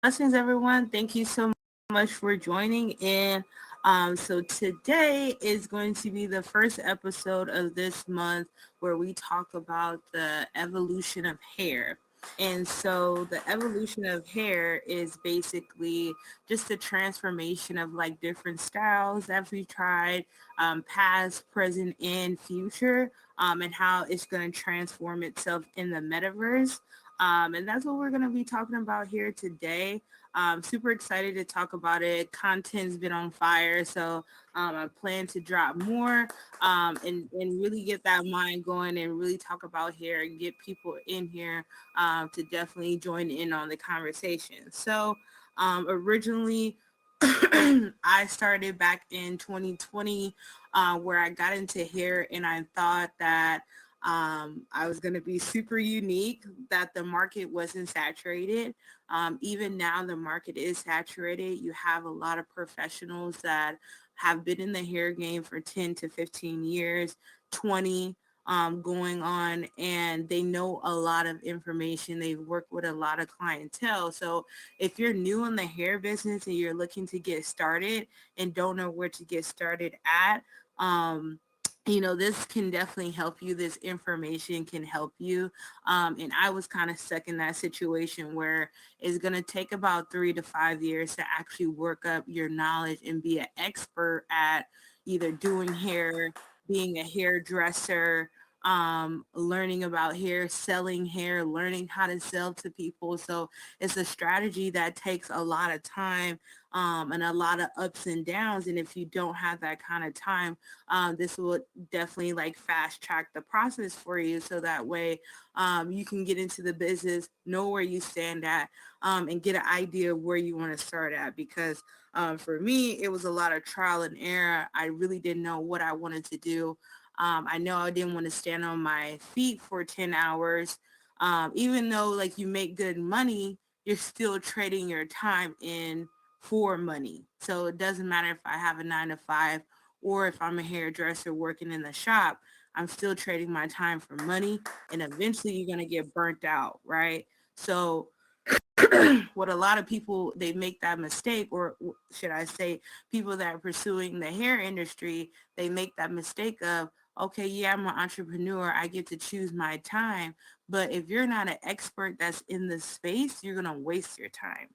Blessings, everyone. Thank you so much for joining in. So today is going to be the first episode of this month where we talk about the evolution of hair. And so the evolution of hair is basically just a transformation of like different styles that we tried, past, present, and future, and how it's going to transform itself in the metaverse. And that's what we're going to be talking about here today. Super excited to talk about it. Content's been on fire, so I plan to drop more and really get that mind going and really talk about here and get people in here to definitely join in on the conversation. So originally, I started back in 2020 where I got into hair and I thought that I was going to be super unique, that the market wasn't saturated. Even now, the market is saturated. You have a lot of professionals that have been in the hair game for 10 to 15 years, 20 going on, and they know a lot of information. They've worked with a lot of clientele. So if you're new in the hair business and you're looking to get started and don't know where to get started at, this can definitely help you. This information can help you. And I was kind of stuck in that situation where it's going to take about 3 to 5 years to actually work up your knowledge and be an expert at either doing hair, being a hairdresser, learning about hair, selling hair, learning how to sell to people. So it's a strategy that takes a lot of time and a lot of ups and downs. And if you don't have that kind of time, this will definitely like fast track the process for you. So that way you can get into the business, know where you stand at, and get an idea of where you want to start at. Because for me, it was a lot of trial and error. I really didn't know what I wanted to do. I know I didn't want to stand on my feet for 10 hours. Even though like you make good money, you're still trading your time in for money. So it doesn't matter if I have a 9 to 5 or if I'm a hairdresser working in the shop, I'm still trading my time for money, and eventually you're going to get burnt out, right? So what a lot of people, they make that mistake, or should I say people that are pursuing the hair industry, they make that mistake of, okay, yeah, I'm an entrepreneur, I get to choose my time. But if you're not an expert that's in the space, you're going to waste your time.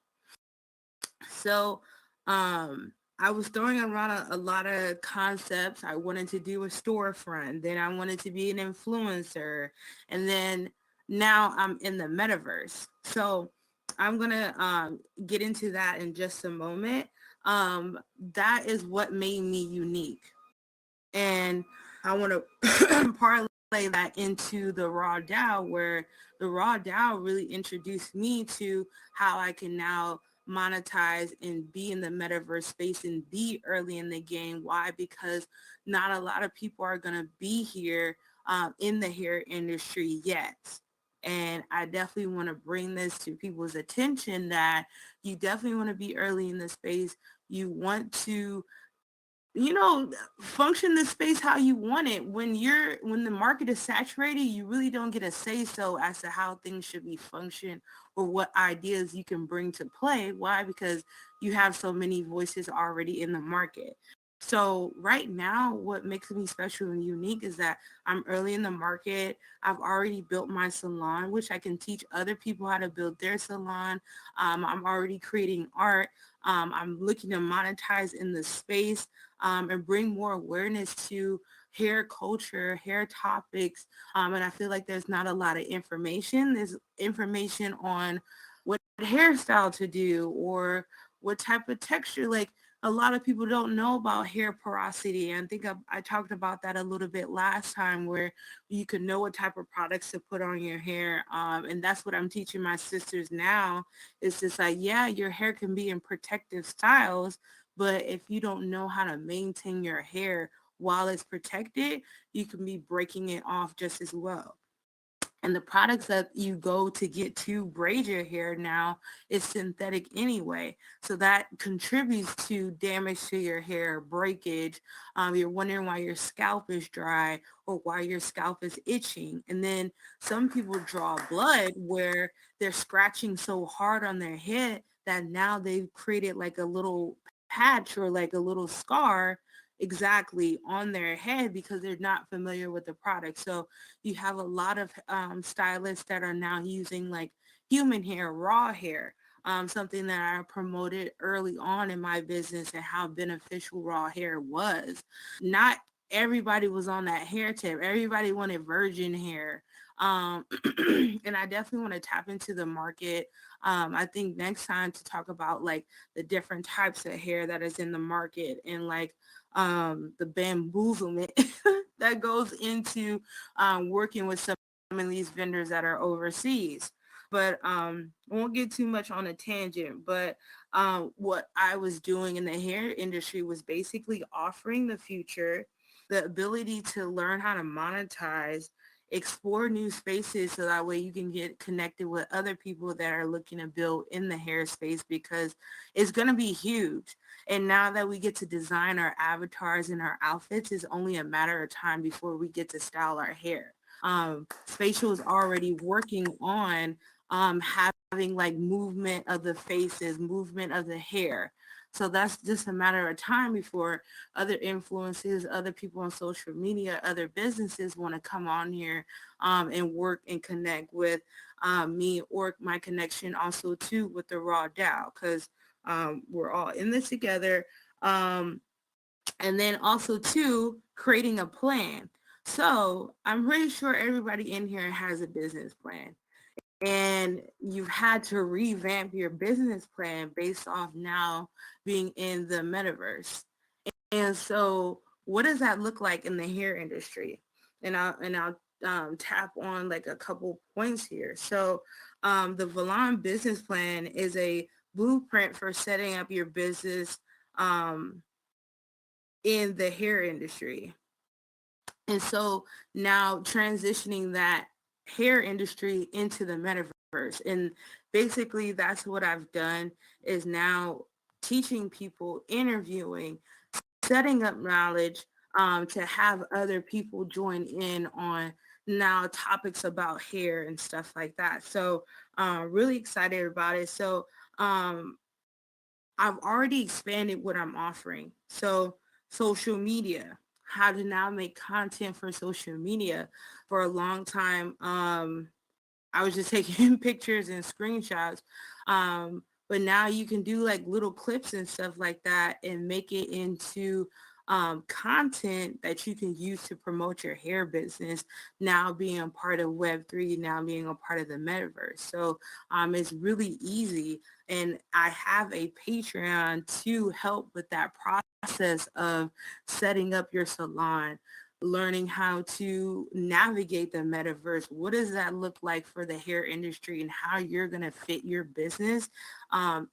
So I was throwing around a lot of concepts. I wanted to do a storefront, then I wanted to be an influencer, and then now I'm in the metaverse. So I'm gonna get into that in just a moment. That is what made me unique, and I want to parlay that into the raw DAO, where the raw DAO really introduced me to how I can now monetize and be in the metaverse space and be early in the game. Why? Because not a lot of people are going to be here in the hair industry yet. And I definitely want to bring this to people's attention that you definitely want to be early in the space. You want to function the space how you want it. When the market is saturated, you really don't get a say so as to how things should be functioned or what ideas you can bring to play. Why? Because you have so many voices already in the market. So right now, what makes me special and unique is that I'm early in the market. I've already built my salon, which I can teach other people how to build their salon. I'm already creating art. I'm looking to monetize in the space and bring more awareness to hair culture, hair topics. And I feel like there's not a lot of information. There's information on what hairstyle to do or what type of texture. Like a lot of people don't know about hair porosity. And I think I talked about that a little bit last time, where you can know what type of products to put on your hair. And that's what I'm teaching my sisters now. It's just like, yeah, your hair can be in protective styles, but if you don't know how to maintain your hair while it's protected, you can be breaking it off just as well. And the products that you go to get to braid your hair now is synthetic anyway. So that contributes to damage to your hair, breakage. You're wondering why your scalp is dry or why your scalp is itching. And then some people draw blood where they're scratching so hard on their head that now they've created like a little patch or like a little scar exactly on their head because they're not familiar with the product. So you have a lot of stylists that are now using like human hair, raw hair, something that I promoted early on in my business and how beneficial raw hair was. Not everybody was on that hair tip. Everybody wanted virgin hair. And I definitely want to tap into the market. I think next time to talk about like the different types of hair that is in the market and like the bamboozlement that goes into working with some of these vendors that are overseas. But I won't get too much on a tangent, but what I was doing in the hair industry was basically offering the future the ability to learn how to monetize, explore new spaces so that way you can get connected with other people that are looking to build in the hair space because it's going to be huge. And now that we get to design our avatars and our outfits, it's only a matter of time before we get to style our hair. Spatial is already working on having like movement of the faces, movement of the hair. So that's just a matter of time before other influences, other people on social media, other businesses want to come on here and work and connect with me or my connection also too with the Raw DAO because we're all in this together. And then also too, creating a plan. So I'm pretty sure everybody in here has a business plan and you've had to revamp your business plan based off now being in the metaverse. And so what does that look like in the hair industry? And I'll tap on like a couple points here. So the Valon business plan is a blueprint for setting up your business in the hair industry. And so now transitioning that hair industry into the metaverse. And basically that's what I've done is now teaching people, interviewing, setting up knowledge to have other people join in on now topics about hair and stuff like that. So really excited about it. So I've already expanded what I'm offering. So social media, how to now make content for social media. For a long time, I was just taking pictures and screenshots. But now you can do like little clips and stuff like that and make it into content that you can use to promote your hair business, now being a part of Web3, now being a part of the metaverse. So it's really easy. And I have a Patreon to help with that process of setting up your salon, learning how to navigate the metaverse. What does that look like for the hair industry and how you're going to fit your business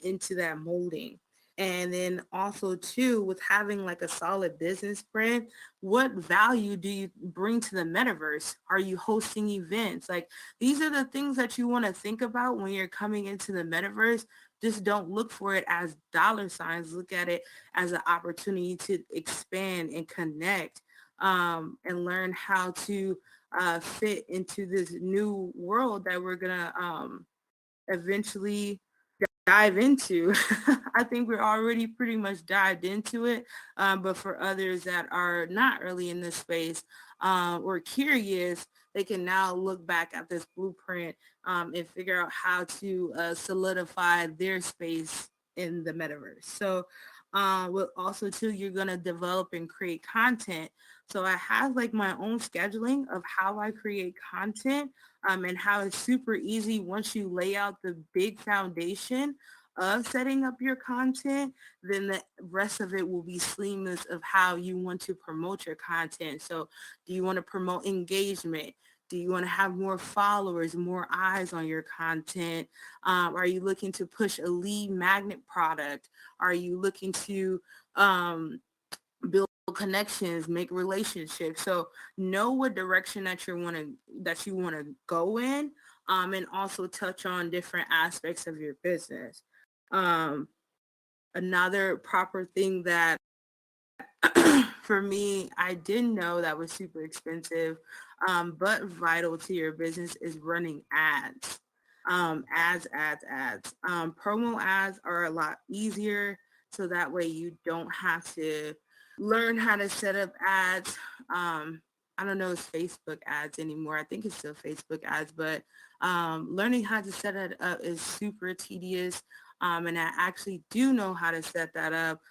into that molding? And then also too, with having like a solid business brand, what value do you bring to the metaverse? Are you hosting events? Like these are the things that you want to think about when you're coming into the metaverse. Just don't look for it as dollar signs. Look at it as an opportunity to expand and connect and learn how to fit into this new world that we're gonna eventually dive into. I think we're already pretty much dived into it, but for others that are not really in this space or curious, they can now look back at this blueprint and figure out how to solidify their space in the metaverse. So with also too, you're going to develop and create content. So I have like my own scheduling of how I create content and how it's super easy once you lay out the big foundation of setting up your content, then the rest of it will be seamless of how you want to promote your content. So do you want to promote engagement? Do you want to have more followers, more eyes on your content? Are you looking to push a lead magnet product? Are you looking to build connections, make relationships? So know what direction that you want to go in, and also touch on different aspects of your business. Um, Another proper thing that for me, I didn't know that was super expensive, but vital to your business is running ads. Ads. Promo ads are a lot easier, so that way you don't have to learn how to set up ads. I don't know if it's Facebook ads anymore. I think it's still Facebook ads, but learning how to set it up is super tedious. And I actually do know how to set that up.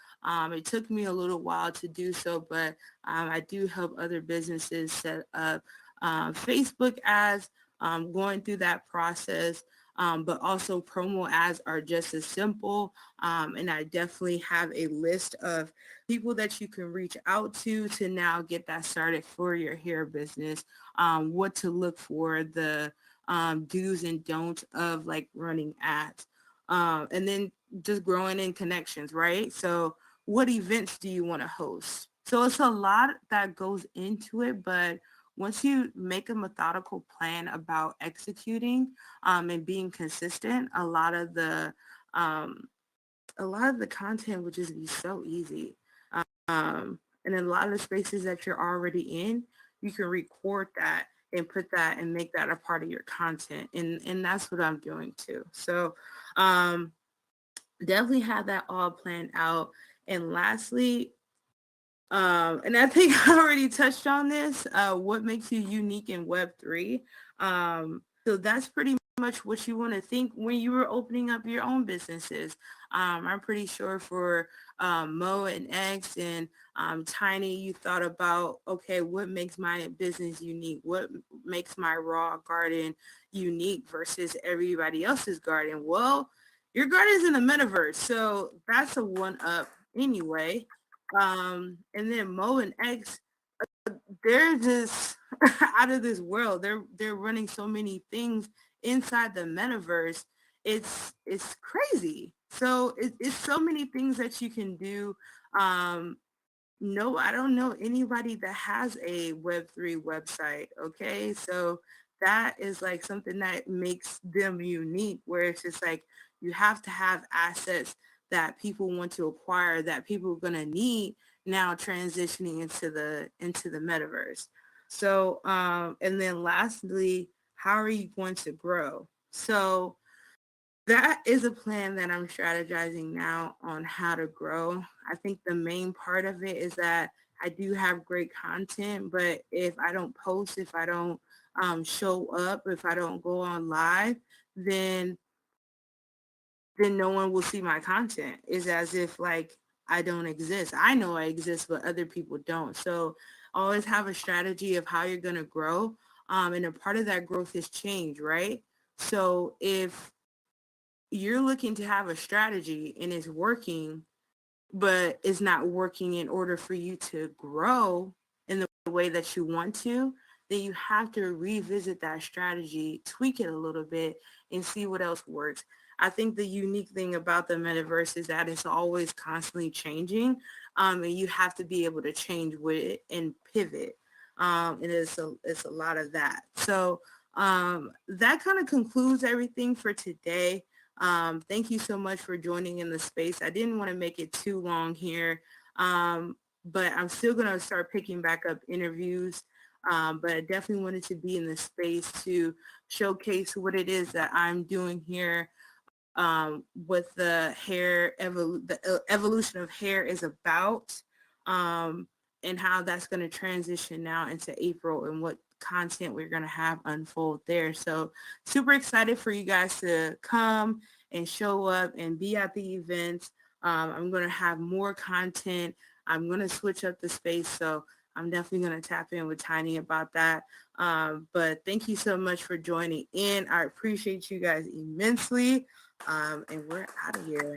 It took me a little while to do so, but I do help other businesses set up Facebook ads, going through that process. But also promo ads are just as simple. And I definitely have a list of people that you can reach out to now get that started for your hair business. What to look for, the do's and don'ts of like running ads. And then just growing in connections, right? So what events do you want to host? So it's a lot that goes into it, but once you make a methodical plan about executing and being consistent, um, a lot of the content would just be so easy. And in a lot of the spaces that you're already in, you can record that and put that and make that a part of your content. And that's what I'm doing too. So um, definitely have that all planned out. And lastly, and I think I already touched on this, what makes you unique in Web3. So that's pretty much what you want to think when you were opening up your own businesses. I'm pretty sure for Mo and X and Tiny, you thought about, okay, what makes my business unique? What makes my raw garden unique versus everybody else's garden? Well, your garden is in the metaverse, so that's a one up anyway. And then Mo and X, they're just out of this world. They're running so many things inside the metaverse. It's crazy. So it's so many things that you can do. No, I don't know anybody that has a Web3 website. Okay. So that is like something that makes them unique, where it's just like you have to have assets that people want to acquire, that people are going to need now transitioning into the metaverse. So and then lastly, how are you going to grow? So that is a plan that I'm strategizing now on how to grow. I think the main part of it is that I do have great content, but if I don't post, if I don't show up, if I don't go on live, then no one will see my content. It's as if like I don't exist. I know I exist, but other people don't. So always have a strategy of how you're going to grow. And a part of that growth is change, right? So if you're looking to have a strategy and it's working, but it's not working in order for you to grow in the way that you want to, then you have to revisit that strategy, tweak it a little bit, and see what else works. I think the unique thing about the metaverse is that it's always constantly changing, and you have to be able to change with it and pivot. And it's a lot of that. So that kind of concludes everything for today. Thank you so much for joining in the space. I didn't want to make it too long here, but I'm still going to start picking back up interviews. But I definitely wanted to be in the space to showcase what it is that I'm doing here, what the evolution of hair is about, and how that's going to transition now into April and what content we're going to have unfold there. So super excited for you guys to come and show up and be at the events. I'm going to have more content. I'm going to switch up the space. So I'm definitely going to tap in with Tiny about that. But thank you so much for joining in. I appreciate you guys immensely. And we're out of here.